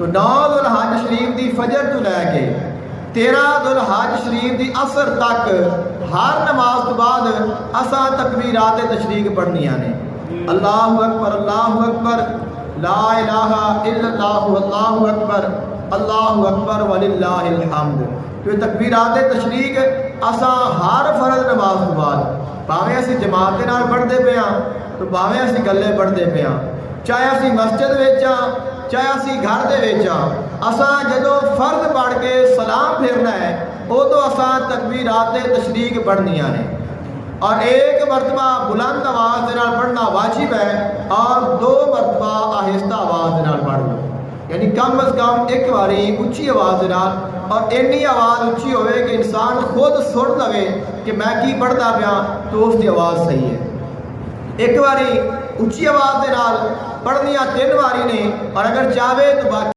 تو 9 ذوالحج شریف دی فجر تو لے کے 13 ذوالحج شریف دی عصر تک ہر نماز تو بعد اساں تکبیرات تشریق پڑھنیاں نے۔ اللہ اکبر لا الہ الا اللہ اللہ اکبر وللہ الحمد۔ تو یہ تکبیرات تشریق اساں ہر فرض نماز تو بعد بھاویں اسی جماعت دے نال پڑھدے پے ہاں تو بھاویں اسی گلے پڑھدے پے ہاں، چاہے اسی مسجد وچ ہاں چاہے اسی گھر دے وچ ہاں، اساں جدوں فرض پڑھ کے سلام پھیرنا ہے ادو اساں تکبیرات تشریق پڑھنیاں نے، اور ایک مرتبہ بلند آواز دے نال پڑھنا واجب ہے اور 2 مرتبہ آہستہ آواز دے نال پڑھ لو، یعنی کم از کم ایک باری اچھی آواز دے نال، اور اینی آواز اچھی ہوئے کہ انسان خود سن لوے کہ میں کی پڑھتا پیا تو اس کی آواز صحیح ہے۔ ایک باری اچھی آواز دے نال پڑھنیاں 3 باری نے، اور اگر چاہے تو باقی